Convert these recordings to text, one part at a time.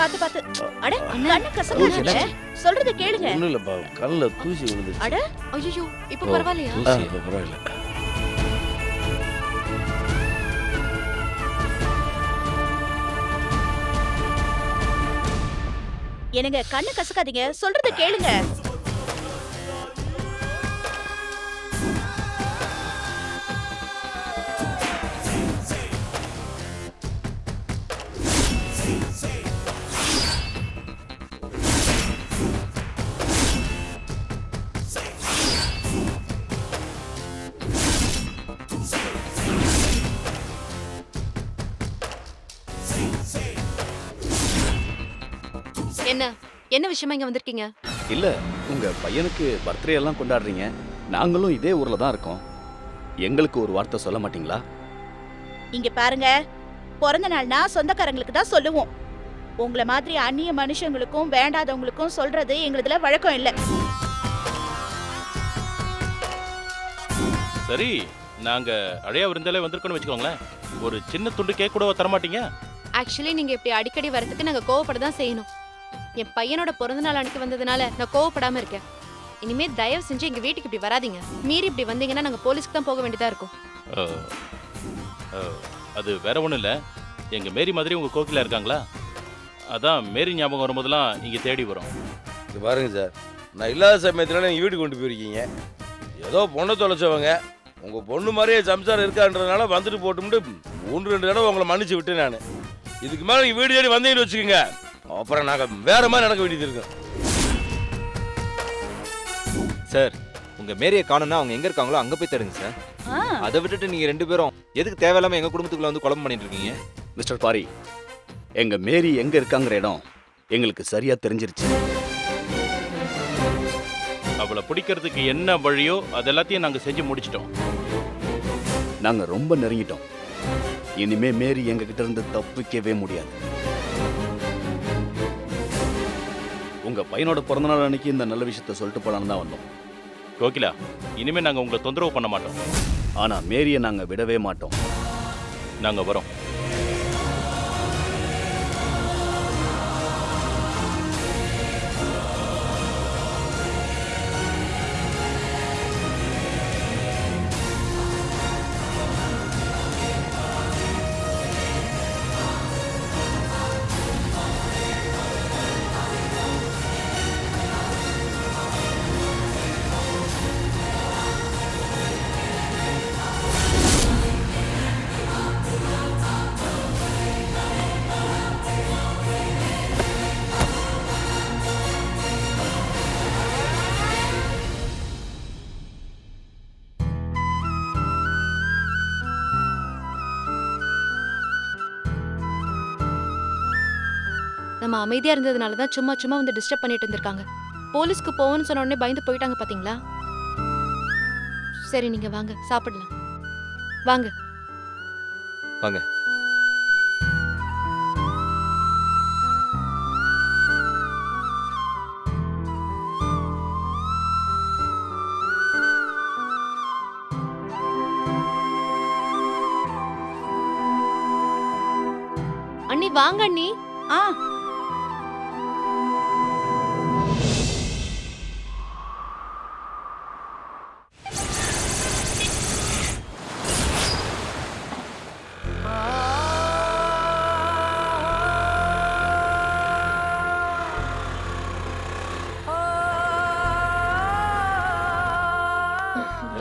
பாத்து பாத்து. அட கண்ணு கசக்குது. சொல்றத கேளுங்க. ஒண்ணும் இல்லப்பா, கல்ல தூசி விழுந்துச்சு. அட ஐயோ இப்ப பரவாயில்லையா? இப்ப பரவாயில்ல. எனக்கு கண்ணு கசக்காதீங்க. சொல்றத கேளுங்க. என்ன என்ன விஷயமா இங்க வந்திருக்கீங்க? இல்ல, உங்க பையனுக்கு பர்த்டே எல்லாம் கொண்டாடுறீங்க. நாங்களும் இதே ஊர்ல தான் இருக்கோம். எங்களுக்கு ஒரு வார்த்தை சொல்ல மாட்டீங்களா? இங்க பாருங்க, பிறந்த நாள்னா சொந்தக்காரங்களுக்கு தான் சொல்லுவோம். உங்களை மாதிரி அந்நிய மனுஷங்களுக்கும் வேண்டாதவங்களுக்கும் சொல்றது எங்களுதுல வழக்கம் இல்ல. சரி, நாங்க அழையா விருந்தாலே வந்திருக்கோம்னு வச்சுக்கோங்களேன். ஒரு சின்ன துண்டு கேக் கூட தரமாட்டீங்க? ஆக்சுவலி நீங்க இப்படி அடிக்கடி வரதுக்கு நாங்க கோவப்பட தான் செய்யணும். என் பையனோட பிறந்த நாள் அன்னைக்கு வந்ததுனால நான் கோவப்படாம இருக்கேன். இனிமே தயவு செஞ்சு எங்க வீட்டுக்கு இப்படி வராதீங்க. மீறி இப்படி வந்தீங்கன்னா நாங்க போலீஸ்க்கு தான் போக வேண்டியதா இருக்கும். அது வேற ஒண்ணும் இல்ல. எங்க மேரி மாதிரி உங்க கோகிலா இருக்காங்களா? அதான் மேரி ஞாபகம் வரும்போதெல்லாம் இங்க தேடி வரும். இது பாருங்க சார், நான் இல்லாத சமயத்துல நீங்க வீட்டுக்கு கொண்டு போயிருக்கீங்க. ஏதோ பொண்ணை தொலைச்சவங்க, உங்க பொண்ணு மாதிரியே சம்சாரம் இருக்கான்றதுனால வந்துட்டு போட்டும்ட்டு 1-2 தடவை உங்களை மன்னிச்சு விட்டு நான். இதுக்கு மேல நீங்க வீடு தேடி வந்தீங்கன்னு வச்சுக்கோங்க, அப்புறம் நாங்க வேற மாதிரி நடக்க வேண்டியது இருக்கும். சார், உங்க மேரியை காணோம்னா அவங்க எங்க இருக்காங்களோ அங்க போய் தேடுங்க சார். அதை விட்டுட்டு நீங்க 2 பேரும் எதுக்கு தேவையில்லாம எங்க குடும்பத்துக்குள்ள வந்து குழம்பு பண்ணிட்டு இருக்கீங்க? மிஸ்டர் பாரி, எங்க மேரி எங்க இருக்காங்கிற இடம் எங்களுக்கு சரியா தெரிஞ்சிருச்சு. அவளை பிடிக்கிறதுக்கு என்ன வழியோ அது எல்லாத்தையும் நாங்க செஞ்சு முடிச்சிட்டோம். நாங்க ரொம்ப நெருங்கிட்டோம். இனிமே மேரி எங்க கிட்ட இருந்து தப்பிக்கவே முடியாது. உங்க பையனோட பிறந்தநாள் அன்னைக்கு இந்த நல்ல விஷயத்த சொல்லிட்டு போலான்னு தான் வந்தோம். கோகிலா, இனிமே நாங்க உங்களை தொந்தரவு பண்ண மாட்டோம். ஆனா மேரியை நாங்க விடவே மாட்டோம். நாங்க வரோம். நம்ம அமைதியா இருந்ததுனால தான் சும்மா சும்மா வந்து டிஸ்டர்ப் பண்ணிட்டு இருந்திருக்காங்க. போலீஸ்க்கு போவோம்னு சொன்ன உடனே பயந்து போயிட்டாங்க பாத்தீங்களா? சரி, நீங்க வாங்க சாப்பிடலாம். வாங்க வாங்க. அண்ணி வாங்க அண்ணி. ஆ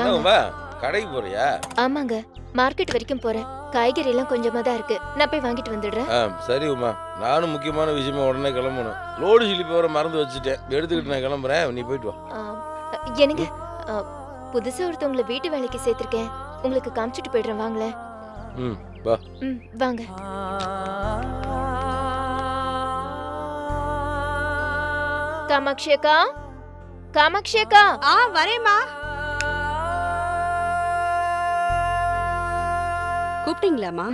என்னங்கம்மா, கடைக்கு போறியா? ஆமாங்க, மார்க்கெட் வரைக்கும் போறேன். காய்கறி எல்லாம் கொஞ்சமா தான் இருக்கு. நான் போய் வாங்கிட்டு வந்துடுறேன். சரி உமா, நானும் முக்கியமான விஷயமா உடனே கிளம்பணும். லோடு சிலிப்பு வர மறந்து வச்சுட்டேன், எடுத்துக்கிட்டு நான் கிளம்புறேன். நீ போயிட்டு வா. எனக்கு புதுசா ஒருத்தவங்களை வீட்டு வேலைக்கு சேர்த்திருக்கேன். உங்களுக்கு காமிச்சிட்டு போயிடுறேன், வாங்களேன். வா. வாங்க. காமாட்சி அக்கா, காமாட்சி அக்கா. வரேம்மா. கூப்பிட்டீங்களாமா?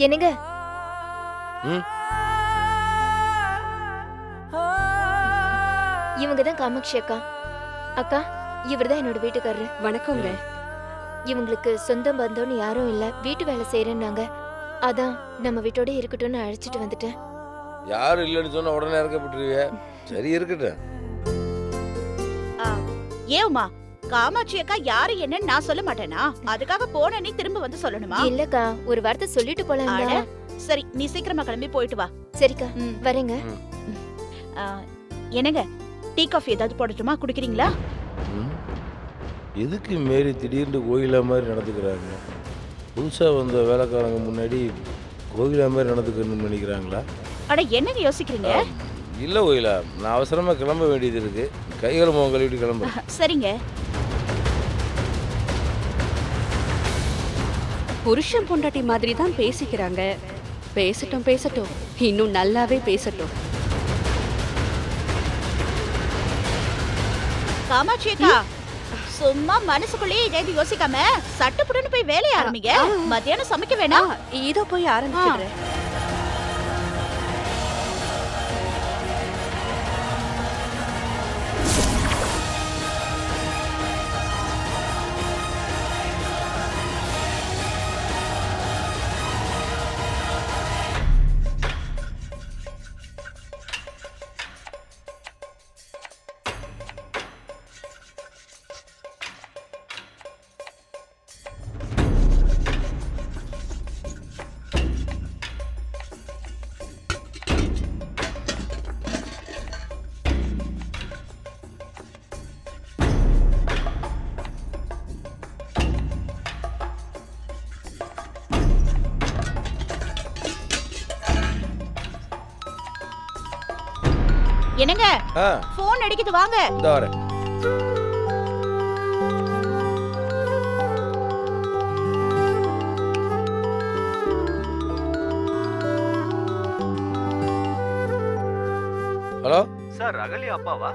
என்னங்க? இவங்க தான் காமாட்சி அக்கா. அக்கா, இவர்தான் என்னோட வீட்டுக்காரரு. வணக்கங்க. இவங்களுக்கு சொந்தம் பந்தம்னு யாரும் இல்ல, வீட்டு வேலை செய்யறேன்னாங்க. அதான் நம்ம வீட்டோட இருக்கட்டும்னு அழைச்சிட்டு வந்துட்டேன். யாரும் இல்லைன்னு சொன்னா உடனே இறக்கப்பட்டுருவிய. சரி இருக்கட்டும். ஏவுமா காமாட்சி அக்கா யாரு என்னன்னு நான் சொல்ல மாட்டேனா? அதுக்காக போன நீ திரும்ப வந்து சொல்லணுமா? இல்லக்கா, ஒரு வார்த்தை சொல்லிட்டு போலாம். அட, சரி நீ சீக்கிரமா கிளம்பி போயிட்டு வா. சரிக்கா, வரேங்க. என்னங்க, டீ காஃபி ஏதாவது போடட்டுமா? குடிக்கிறீங்களா? எதுக்கு மேரி திடீர்னு கோயிலா மாதிரி நடந்துக்கிறாங்க? புதுசாக வந்த வேலைக்காரங்க முன்னாடி கோயிலா மாதிரி நடந்துக்கணும்னு நினைக்கிறாங்களா? அட என்னங்க யோசிக்கிறீங்க? இல்லை கோயிலா, நான் அவசரமாக கிளம்ப வேண்டியது இருக்கு. கைகளை முகம் கழுவிட்டு கிளம்புறேன். சரிங்க. புருஷன் பொண்டாட்டி மாதிரி தான் பேசிக்கிறாங்க. பேசட்டும் பேசட்டும், இன்னும் நல்லாவே பேசட்டும். காமாட்சி அக்கா, சும்மா மனசுக்குள்ளேயே இதை யோசிக்காம சட்டுப்புடுன்னு போய் வேலைய ஆரம்பிங்க. மத்தியானம் சமைக்க வேணாம். இதோ போய் ஆரம்பிச்சிடுறேன். என்னங்க, போன் அடிக்குது, வாங்க. இந்த வரேன். ஹலோ சார், அகல்யா அப்பாவா?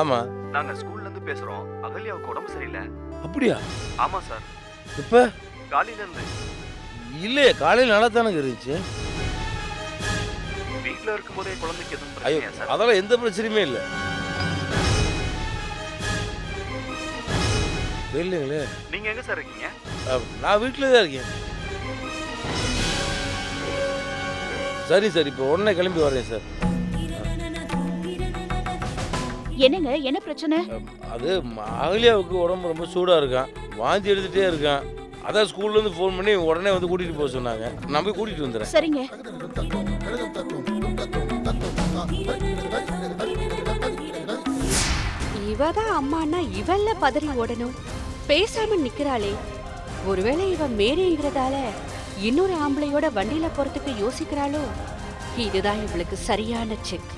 ஆமா. நாங்க ஸ்கூல்ல இருந்து பேசுறோம். அகல்யாவுக்கு உடம்பு சரியில்லை. அப்படியா? ஆமா சார். இப்ப காலையில இருந்து இல்லையே, காலையில் நல்லா தானே இருந்துச்சு. வீட்ல இருக்கும்போதே குழந்தைக்கு எதுவும் ஐயோ, பிரச்சனையா சார்? அதெல்லாம் எந்த பிரச்சனையுமே இல்லை. இல்லைங்களே. நீங்க எங்க சார் இருக்கீங்க? நான் வீட்டில் தான் இருக்கேன். சரி சார், இப்போ உடனே கிளம்பி வரேன் சார். என்னங்க, என்ன பிரச்சனை? அது அகலியாவுக்கு உடம்பு ரொம்ப சூடாக இருக்கான், வாந்தி எடுத்துகிட்டே இருக்கான். அதான் ஸ்கூல்லேருந்து ஃபோன் பண்ணி உடனே வந்து கூட்டிகிட்டு போக சொன்னாங்க. நான் போய் கூட்டிகிட்டு வந்துடுறேன். சரிங்க. இவதான் அம்மானா இவல்ல பதறி ஓடணும். பேசாம நிக்கிறாளே. ஒருவேளை இவ மேரிங்கிறதால இன்னொரு ஆம்பளையோட வண்டியில போறதுக்கு யோசிக்கிறாளோ? இதுதான் இவளுக்கு சரியான செக்.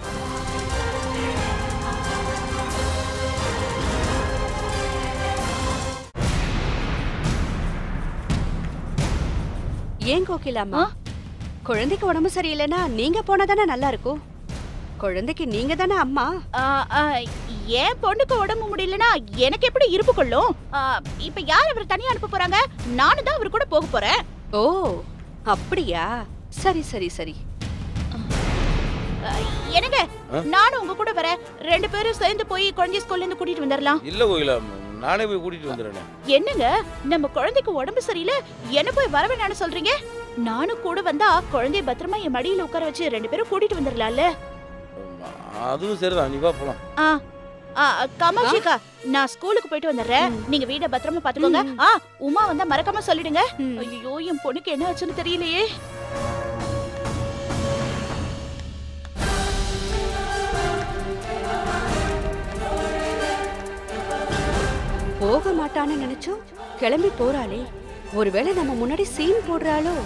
ஏன் கோகிலாமா, குழந்தைக்கு உடம்பு சரியில்லைன்னா நீங்க போனதானே நல்லா இருக்கும். குழந்தைக்கு நீங்க தானே அம்மா. ஏன் பொண்ணுக்கு உடம்பு முடியலன்னா எனக்கு எப்படி இருப்பு கொள்ளும்? இப்ப யார் அவர் தனியா அனுப்ப போறாங்க? நானும் தான் அவர் கூட போக போறேன். ஓ அப்படியா? சரி சரி சரி. என்னங்க, நானும் உங்க கூட வரேன். 2 பேரும் சேர்ந்து போய் குழந்தை ஸ்கூல்ல இருந்து கூட்டிட்டு வந்துடலாம். இல்லை கோயிலா, நானே போய் கூட்டிட்டு வந்துடுறேன். என்னங்க, நம்ம குழந்தைக்கு உடம்பு சரியில்லை, என்ன போய் வர வேணாம்னு சொல்றீங்க? நானும் கூட வந்தா குழந்தைய பத்திரமா என் மடியில உட்கார வச்சு 2 பேரும் கூட்டிட்டு வந்துடலாம்ல. அதுவும் சரிதான், நீ வா போலாம். காமாட்சிக்கா, நான் ஸ்கூலுக்கு போயிட்டு வந்துடுறேன். நீங்க வீட பத்திரமா பாத்துக்கோங்க. உமா வந்தா மறக்காம சொல்லிடுங்க. ஐயோ, என் பொண்ணுக்கு என்ன ஆச்சுன்னு தெரியலையே. போக மாட்டான்னு நினைச்சோம், கிளம்பி போறாளே. ஒருவேளை நம்ம முன்னாடி சீன் போடுறாளோ?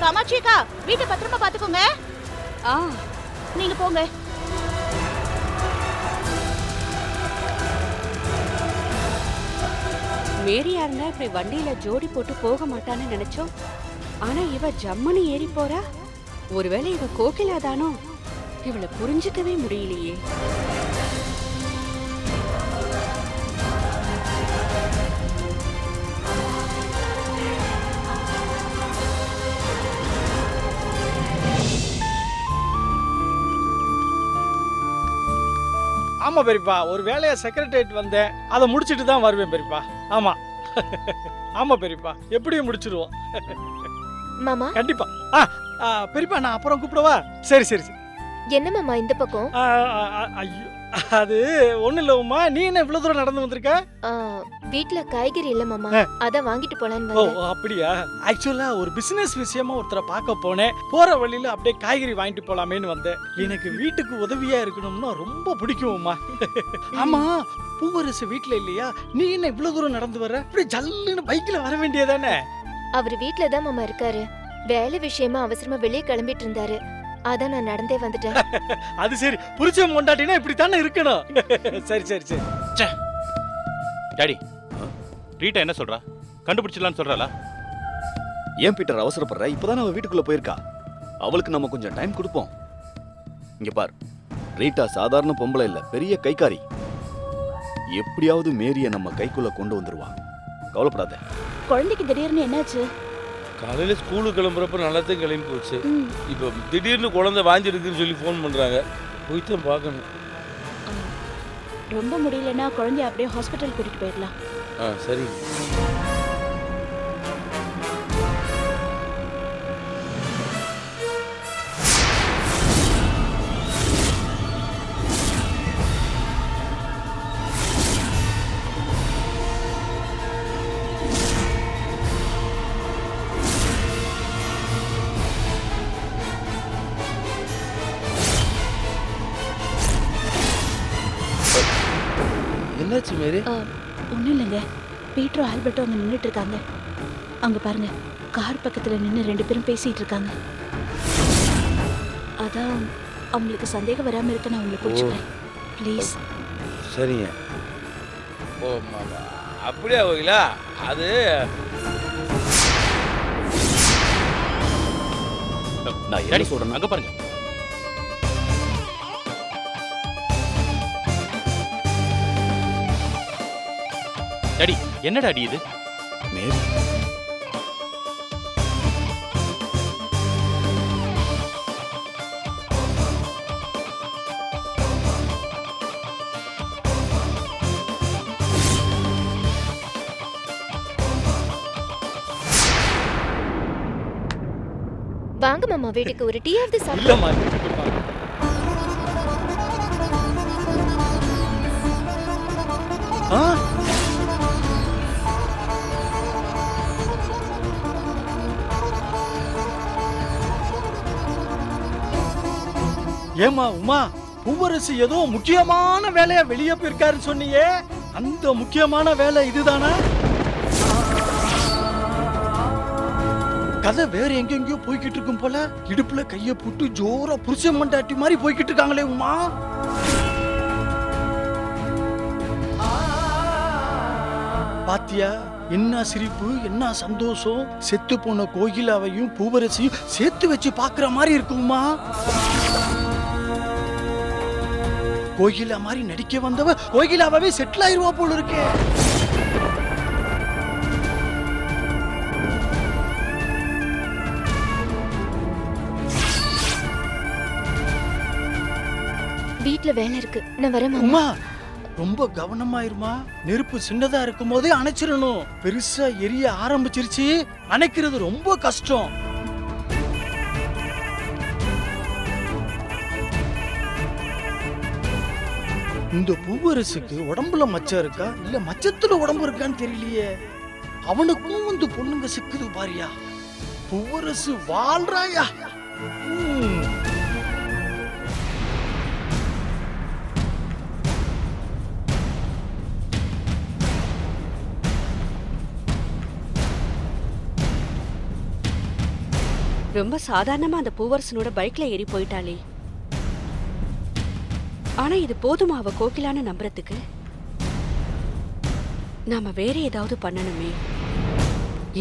காமாட்சிக்கா, வீட்டை பத்திரமா பாத்துக்கோங்க. நீங்க போங்க. மேரியா இருந்தா இப்படி வண்டியில ஜோடி போட்டு போக மாட்டான்னு நினைச்சோம். ஆனா இவ ஜம்முன்னு ஏறி போறா. ஒருவேளை இவ கோகிலா தானோ? இவளை புரிஞ்சுக்கவே முடியலையே. ஆமா பெரியப்பா, ஒரு வேலையா செக்ரட்டரியேட் வந்தேன், அதை முடிச்சிட்டு தான் வருவேன் பெரியப்பா. ஆமா. ஆமா பெரியப்பா, எப்படியும் முடிச்சிருவோம் மாமா கண்டிப்பா. பெரியப்பா நான் அப்புறம் கூப்பிடவா? சரி சரி சரி. என்ன மாமா இந்த பக்கம்? ஐயோ, அது ஒண்ணு இல்ல உமா, நீ என்ன இவ்வளவு தூரம் நடந்து வந்திருக்க? வீட்ல காய்கறி இல்ல மாமா, அத வாங்கிட்டு போலான்னு ஓ வந்தேன். அப்படியா? ஆக்சுவலா ஒரு பிசினஸ் விஷயமா ஒருத்தரை பார்க்க போனேன். போற வழியில அப்படியே காய்கறி வாங்கிட்டு போலாமேன்னு வந்தேன். எனக்கு வீட்டுக்கு உதவியா இருக்கணும்னா ரொம்ப பிடிக்கும் உமா. ஆமா, பூவரசு வீட்ல இல்லையா? நீ என்ன இவ்வளவு தூரம் நடந்து வர? இப்படி ஜல்லுன்னு பைக்ல வர வேண்டியதானே? அவர் வீட்ல தான் மாமா இருக்காரு. வேலை விஷயமா அவசரமா வெளியே கிளம்பிட்டு இருந்தாரு. அதான் நான் நடந்தே வந்துட்டேன். அது சரி, புரிச்ச மொண்டாட்டினா இப்படி தானே இருக்கணும். சரி சரி சரி. டாடி, ரீட்டா என்ன சொல்றா? கண்டுபிடிச்சிடலான்னு சொல்றாளா? ஏன் பீட்டர் அவசரப்படுற? இப்பதான் அவ வீட்டுக்குள்ள போயிருக்கா. அவளுக்கு நம்ம கொஞ்சம் டைம் கொடுப்போம். இங்க பார், ரீட்டா சாதாரண பொம்பளை இல்ல, பெரிய கைக்காரி. எப்படியாவது மேரிய நம்ம கைக்குள்ள கொண்டு வந்துருவா. கவலைப்படாத. குழந்தைக்கு திடீர்னு என்னாச்சு? காலையில ஸ்கூலுக்கு கிளம்புறப்ப நல்லாத்தையும் கிளம்பி போச்சு. இப்போ திடீர்னு குழந்தை வாஞ்சிருக்குன்னு சொல்லி ஃபோன் பண்றாங்க. போய்தான் பார்க்கணும். ரொம்ப முடியலன்னா குழந்தைய அப்படியே ஹாஸ்பிட்டல் கூட்டிட்டு போயிடலாம். சரி. என்னாச்சு மேரி? ஒன்றும் இல்லைங்க, பீட்டரும் ஆல்பர்ட்டும் அங்கே நின்றுட்டு இருக்காங்க. அங்கே பாருங்க, கார் பக்கத்தில் நின்று 2 பேரும் பேசிட்டு இருக்காங்க. அதான் அவங்களுக்கு சந்தேகம் வராமல் இருக்க நான் உங்களை பிடிச்சிக்கிறேன். ப்ளீஸ். சரிங்க. ஓ அப்படியா கோகிலா? அது நான் என்ன டாடி சொல்றேன்? அங்க பாருங்க. டாடி, என்ன டாடி இது? மேரி, வாங்க மாமா, வீட்டுக்கு ஒரு டீயாவது சாப்பிட்டு. இல்லம்மா, வீட்டுக்கு வா. ஏமா உமா, பூவரசு ஏதோ முக்கியமான வேலையா வெளியே போயிருக்காருன்னு சொன்னியே, அந்த முக்கியமான வேலை இதுதானா? கதை வேற எங்கெங்கயோ போய்கிட்டு இருக்கும் போல. இடுப்புல கைய போட்டு ஜோரா புருஷ மண்டாட்டி மாதிரி போய்கிட்டு இருக்காங்களே உமா. பாத்தியா, என்ன சிரிப்பு, என்ன சந்தோஷம். செத்து போன கோகிலாவையும் பூவரசியும் சேர்த்து வச்சு பாக்குற மாதிரி இருக்குமா. கோகிலா மாதிரி நடிக்க வந்தவ கோகிலாவே செட்டில் ஆயிருவா போல இருக்கே. வீட்ல வேலை இருக்கு, நான் வரேன் மாமா. உமா, ரொம்ப கவனமா இருமா. நெருப்பு சின்னதா இருக்கும் போதே அணைச்சிடணும். பெருசா எரிய ஆரம்பிச்சிருச்சு, அணைக்கிறது ரொம்ப கஷ்டம். இந்த பூவரசுக்கு உடம்புல மச்சம் இருக்கா இல்ல மச்சத்துல உடம்பு இருக்கான்னு தெரியலையே. அவனுக்கும் இந்த பொண்ணுங்க சிக்குது பாரியா. பூவரசு வாழ்றாயா. ரொம்ப சாதாரணமா அந்த பூவரசனோட பைக்ல ஏறி போயிட்டாளே. ஆனா இது போதுமா அவ கோகிலான்னு நம்புறதுக்கு? நாம வேற ஏதாவது பண்ணணுமே.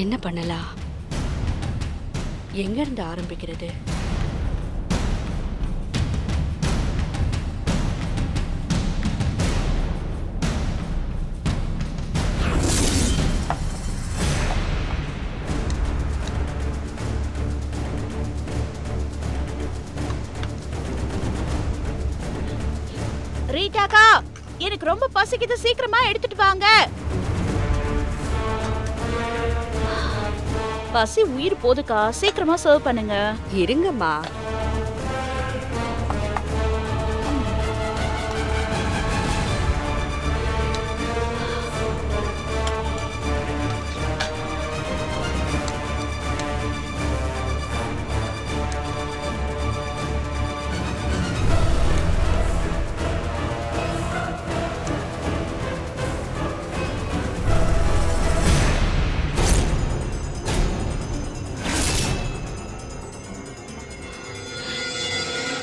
என்ன பண்ணலாம்? எங்க இருந்து ஆரம்பிக்கிறது? ரீட்டாக்கா, எனக்கு ரொம்ப பசிக்குது, சீக்கிரமா எடுத்துட்டு வாங்க. பசி உயிர் போதுக்கா, சீக்கிரமா சர்வ் பண்ணுங்க. இருங்கம்மா.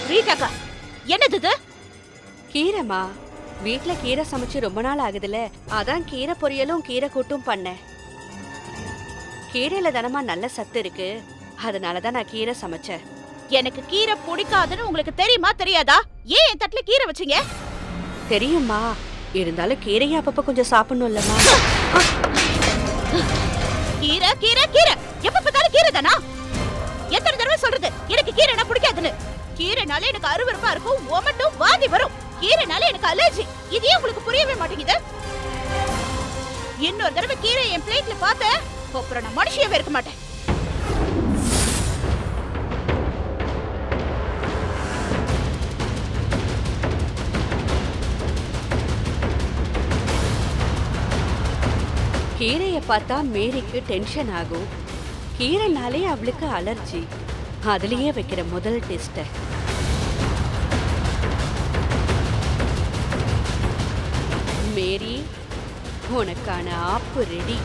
ரீட்டாக்கா, என்னது இது? கீரைமா. வீட்ல கீரை சமைச்சு ரொம்ப நாள் ஆகுதுல, அதான் கீரை பொரியலும் கீரை கூட்டும் பண்ணேன். கீரையில தானமா நல்ல சத்து இருக்கு, அதனாலதான் நான் கீரை சமைச்சேன். எனக்கு கீரை பிடிக்காதுன்னு உங்களுக்கு தெரியுமா தெரியாதா? ஏன் என் தட்டுல கீரை வச்சீங்க? தெரியுமா, இருந்தாலும் கீரையை அப்பப்ப கொஞ்சம் சாப்பிடணும்லம்மா. கீரை கீரை கீரை, எப்ப பார்த்தாலும் கீரை தானா? எத்தனை தடவை சொல்றது எனக்கு கீரைனா பிடிக்காதுன்னு? கீரைனால எனக்கு அருவருப்பா இருக்கும், ஒமட்டும் வாந்தி வரும். கீரைனால எனக்கு அலர்ஜி. இது ஏன் உங்களுக்கு புரியவே மாட்டேங்குது? இன்னொரு தடவை கீரை என் பிளேட்ல பார்த்தேன், அப்புறம் நான் மனுஷியவே இருக்க மாட்டேன். கீரையை பார்த்தா மேரிக்கு டென்ஷன் ஆகும், கீரைனாலே அவளுக்கு அலர்ஜி. அதுலயே வைக்கிற முதல் டெஸ்ட். மேரி, உனக்கான ஆப்பு ரெடி.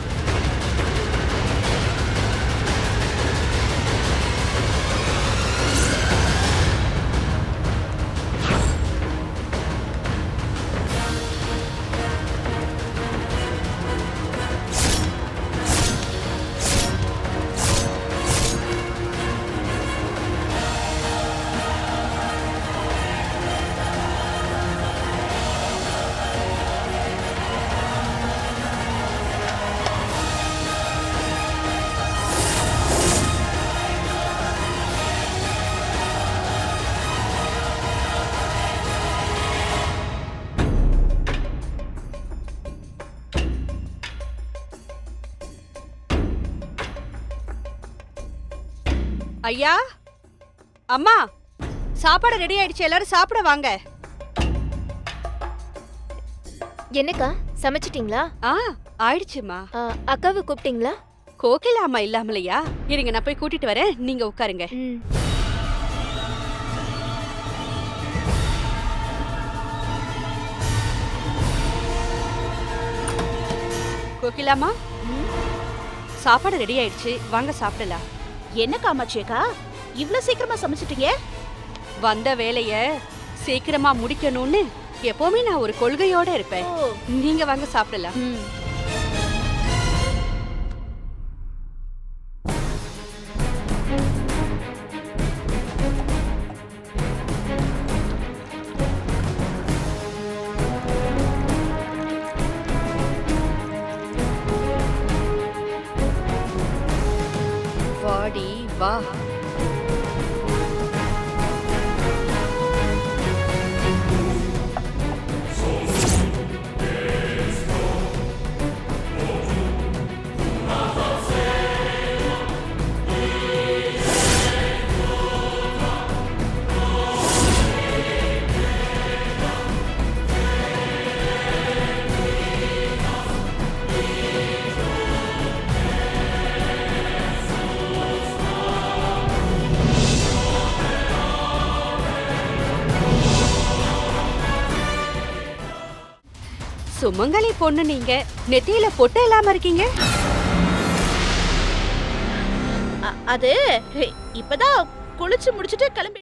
ஐயா, அம்மா, சாப்பாடு ரெடி ஆயிடுச்சு, எல்லாரும் சாப்பிட வாங்க. என்னக்கா சமைச்சிட்டீங்களா? ஆயிடுச்சுமா. அக்காவை கூப்பிட்டீங்களா? கோகிலா அம்மா இல்லாமலையா? இருங்க, நான் போய் கூட்டிட்டு வரேன், நீங்க உட்காருங்க. கோகிலாமா, சாப்பாடு ரெடி ஆயிடுச்சு, வாங்க சாப்பிடலாம். என்ன காமாட்சியக்கா, இவ்ளோ சீக்கிரமா சமைச்சிட்டீங்க? வந்த வேலைய சீக்கிரமா முடிக்கணும்னு எப்பவுமே நான் ஒரு கொள்கையோட இருப்பேன். நீங்க வாங்க சாப்பிடலாம். வாடி வா. சுமங்கலி பொண்ணு நீங்க, நெத்தியில பொட்டு இல்லாம இருக்கீங்க. அது இப்பதான் குளிச்சு முடிச்சிட்டு கிளம்பி